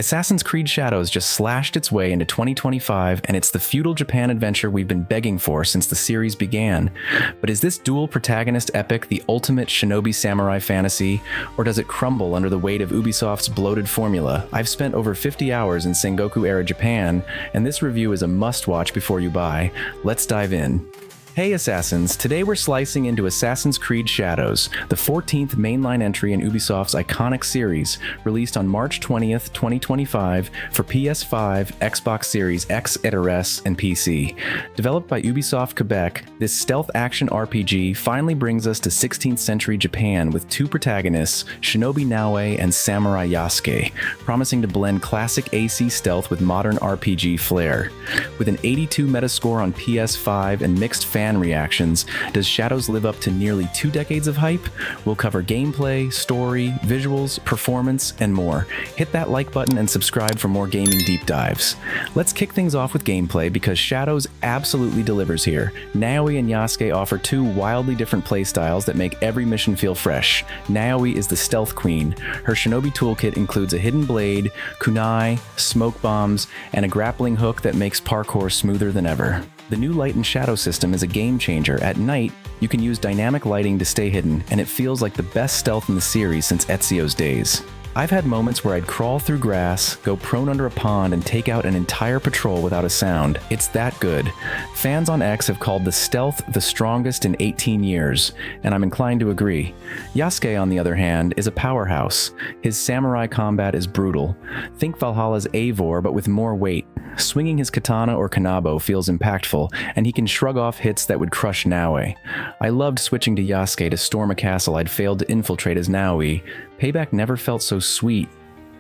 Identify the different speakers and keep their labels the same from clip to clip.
Speaker 1: Assassin's Creed Shadows just slashed its way into 2025, and it's the feudal Japan adventure we've been begging for since the series began. But is this dual protagonist epic the ultimate shinobi samurai fantasy, or does it crumble under the weight of Ubisoft's bloated formula? I've spent over 50 hours in Sengoku-era Japan, and this review is a must-watch before you buy. Let's dive in. Hey Assassins, today we're slicing into Assassin's Creed Shadows, the 14th mainline entry in Ubisoft's iconic series, released on March 20th, 2025 for PS5, Xbox Series X et Rs, and PC. Developed by Ubisoft Quebec, this stealth action RPG finally brings us to 16th century Japan with two protagonists, Shinobi Naoe and Samurai Yasuke, promising to blend classic AC stealth with modern RPG flair. With an 82 Metascore on PS5 and mixed fan reactions, does Shadows live up to nearly 2 decades of hype? We'll cover gameplay, story, visuals, performance, and more. Hit that like button and subscribe for more gaming deep dives. Let's kick things off with gameplay because Shadows absolutely delivers here. Naoe and Yasuke offer two wildly different playstyles that make every mission feel fresh. Naoe is the stealth queen. Her shinobi toolkit includes a hidden blade, kunai, smoke bombs, and a grappling hook that makes parkour smoother than ever. The new light and shadow system is a game changer. At night, you can use dynamic lighting to stay hidden, and it feels like the best stealth in the series since Ezio's days. I've had moments where I'd crawl through grass, go prone under a pond, and take out an entire patrol without a sound. It's that good. Fans on X have called the stealth the strongest in 18 years, and I'm inclined to agree. Yasuke, on the other hand, is a powerhouse. His samurai combat is brutal. Think Valhalla's Eivor, but with more weight. Swinging his katana or kanabo feels impactful, and he can shrug off hits that would crush Naoe. I loved switching to Yasuke to storm a castle I'd failed to infiltrate as Naoe. Payback never felt so sweet.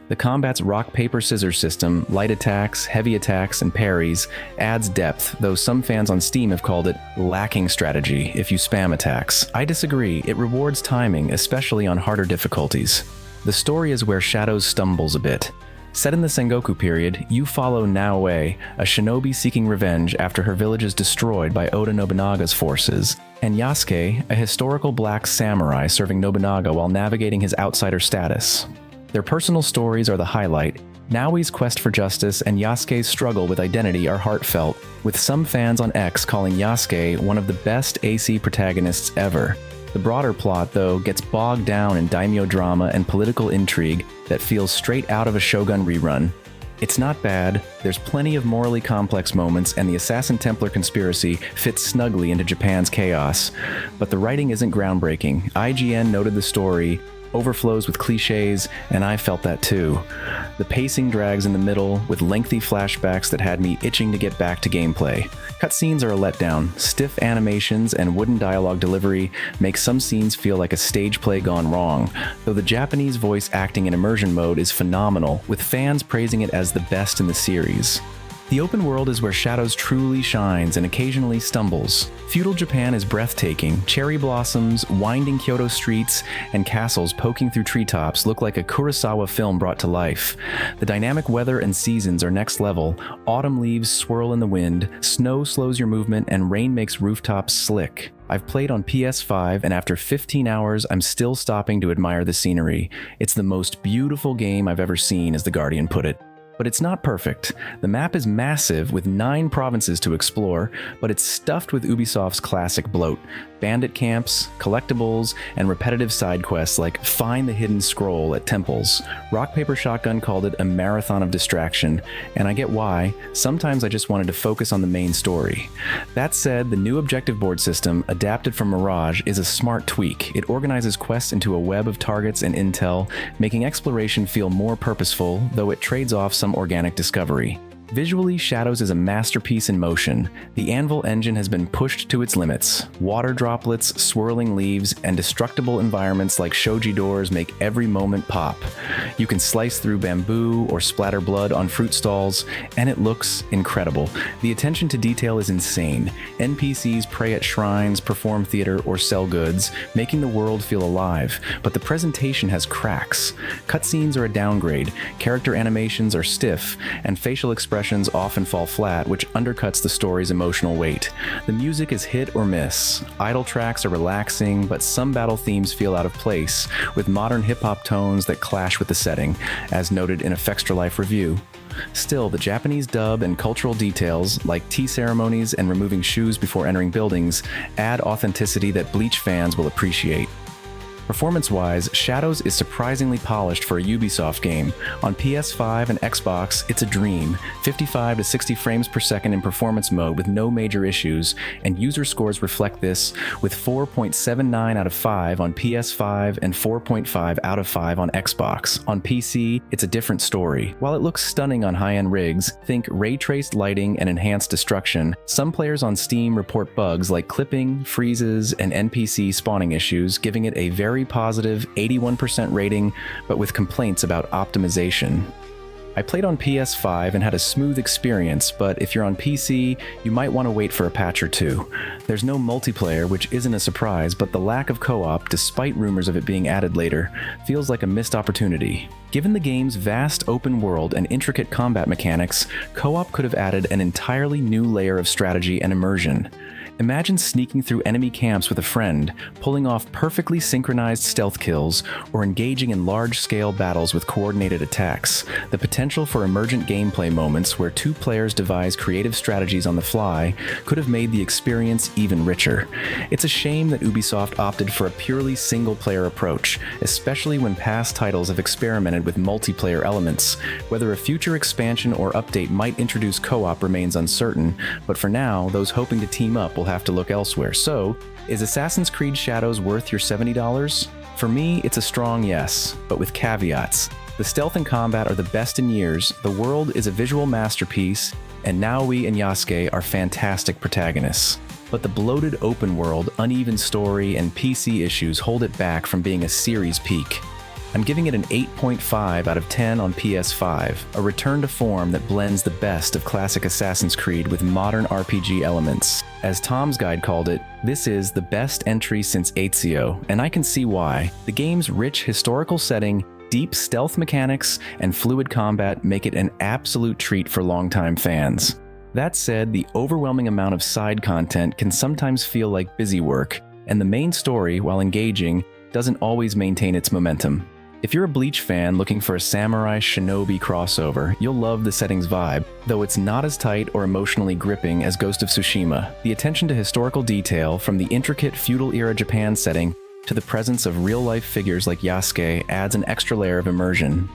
Speaker 1: The combat's rock-paper-scissors system, light attacks, heavy attacks, and parries adds depth, though some fans on Steam have called it lacking strategy if you spam attacks. I disagree. It rewards timing, especially on harder difficulties. The story is where Shadows stumbles a bit. Set in the Sengoku period, you follow Naoe, a shinobi seeking revenge after her village is destroyed by Oda Nobunaga's forces, and Yasuke, a historical black samurai serving Nobunaga while navigating his outsider status. Their personal stories are the highlight. Naoe's quest for justice and Yasuke's struggle with identity are heartfelt, with some fans on X calling Yasuke one of the best AC protagonists ever. The broader plot, though, gets bogged down in daimyo drama and political intrigue that feels straight out of a Shogun rerun. It's not bad, there's plenty of morally complex moments, and the Assassin-Templar conspiracy fits snugly into Japan's chaos. But the writing isn't groundbreaking. IGN noted the story overflows with cliches, and I felt that too. The pacing drags in the middle, with lengthy flashbacks that had me itching to get back to gameplay. Cutscenes are a letdown. Stiff animations and wooden dialogue delivery make some scenes feel like a stage play gone wrong, though the Japanese voice acting in immersion mode is phenomenal, with fans praising it as the best in the series. The open world is where Shadows truly shines and occasionally stumbles. Feudal Japan is breathtaking. Cherry blossoms, winding Kyoto streets, and castles poking through treetops look like a Kurosawa film brought to life. The dynamic weather and seasons are next level. Autumn leaves swirl in the wind, snow slows your movement, and rain makes rooftops slick. I've played on PS5, and after 15 hours, I'm still stopping to admire the scenery. It's the most beautiful game I've ever seen, as The Guardian put it. But it's not perfect. The map is massive with 9 provinces to explore, but it's stuffed with Ubisoft's classic bloat. Bandit camps, collectibles, and repetitive side quests like find the hidden scroll at temples. Rock Paper Shotgun called it a marathon of distraction, and I get why. Sometimes I just wanted to focus on the main story. That said, the new objective board system, adapted from Mirage, is a smart tweak. It organizes quests into a web of targets and intel, making exploration feel more purposeful, though it trades off some organic discovery. Visually, Shadows is a masterpiece in motion. The Anvil engine has been pushed to its limits. Water droplets, swirling leaves, and destructible environments like shoji doors make every moment pop. You can slice through bamboo or splatter blood on fruit stalls, and it looks incredible. The attention to detail is insane. NPCs pray at shrines, perform theater, or sell goods, making the world feel alive, but the presentation has cracks. Cutscenes are a downgrade, character animations are stiff, and facial expressions expressions often fall flat, which undercuts the story's emotional weight. The music is hit or miss. Idle tracks are relaxing, but some battle themes feel out of place, with modern hip-hop tones that clash with the setting, as noted in a Fextra Life review. Still, the Japanese dub and cultural details, like tea ceremonies and removing shoes before entering buildings, add authenticity that Bleach fans will appreciate. Performance-wise, Shadows is surprisingly polished for a Ubisoft game. On PS5 and Xbox, it's a dream, 55 to 60 frames per second in performance mode with no major issues, and user scores reflect this, with 4.79 out of 5 on PS5 and 4.5 out of 5 on Xbox. On PC, it's a different story. While it looks stunning on high-end rigs, think ray-traced lighting and enhanced destruction, some players on Steam report bugs like clipping, freezes, and NPC spawning issues, giving it a very positive 81% rating, but with complaints about optimization. I played on PS5 and had a smooth experience, but if you're on PC, you might want to wait for a patch or two. There's no multiplayer, which isn't a surprise, but the lack of co-op, despite rumors of it being added later, feels like a missed opportunity. Given the game's vast open world and intricate combat mechanics, co-op could have added an entirely new layer of strategy and immersion. Imagine sneaking through enemy camps with a friend, pulling off perfectly synchronized stealth kills, or engaging in large-scale battles with coordinated attacks. The potential for emergent gameplay moments where two players devise creative strategies on the fly could have made the experience even richer. It's a shame that Ubisoft opted for a purely single-player approach, especially when past titles have experimented with multiplayer elements. Whether a future expansion or update might introduce co-op remains uncertain, but for now, those hoping to team up will have to look elsewhere. So, is Assassin's Creed Shadows worth your $70? For me, it's a strong yes, but with caveats. The stealth and combat are the best in years, the world is a visual masterpiece, and Naoi and Yasuke are fantastic protagonists. But the bloated open world, uneven story, and PC issues hold it back from being a series peak. I'm giving it an 8.5 out of 10 on PS5, a return to form that blends the best of classic Assassin's Creed with modern RPG elements. As Tom's Guide called it, this is the best entry since Ezio, and I can see why. The game's rich historical setting, deep stealth mechanics, and fluid combat make it an absolute treat for longtime fans. That said, the overwhelming amount of side content can sometimes feel like busy work, and the main story, while engaging, doesn't always maintain its momentum. If you're a Bleach fan looking for a samurai shinobi crossover, you'll love the setting's vibe, though it's not as tight or emotionally gripping as Ghost of Tsushima. The attention to historical detail, from the intricate feudal-era Japan setting to the presence of real-life figures like Yasuke, adds an extra layer of immersion.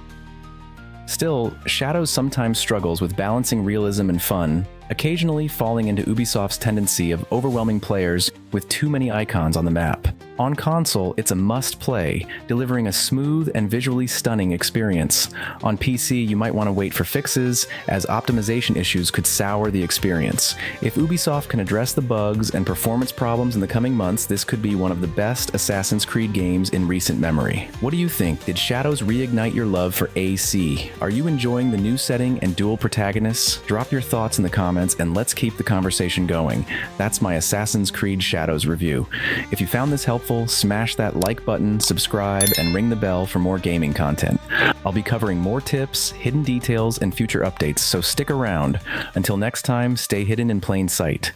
Speaker 1: Still, Shadows sometimes struggles with balancing realism and fun, occasionally falling into Ubisoft's tendency of overwhelming players with too many icons on the map. On console, it's a must-play, delivering a smooth and visually stunning experience. On PC, you might want to wait for fixes, as optimization issues could sour the experience. If Ubisoft can address the bugs and performance problems in the coming months, this could be one of the best Assassin's Creed games in recent memory. What do you think? Did Shadows reignite your love for AC? Are you enjoying the new setting and dual protagonists? Drop your thoughts in the comments and let's keep the conversation going. That's my Assassin's Creed Shadows review. If you found this helpful, smash that like button, subscribe, and ring the bell for more gaming content. I'll be covering more tips, hidden details, and future updates, so stick around. Until next time, stay hidden in plain sight.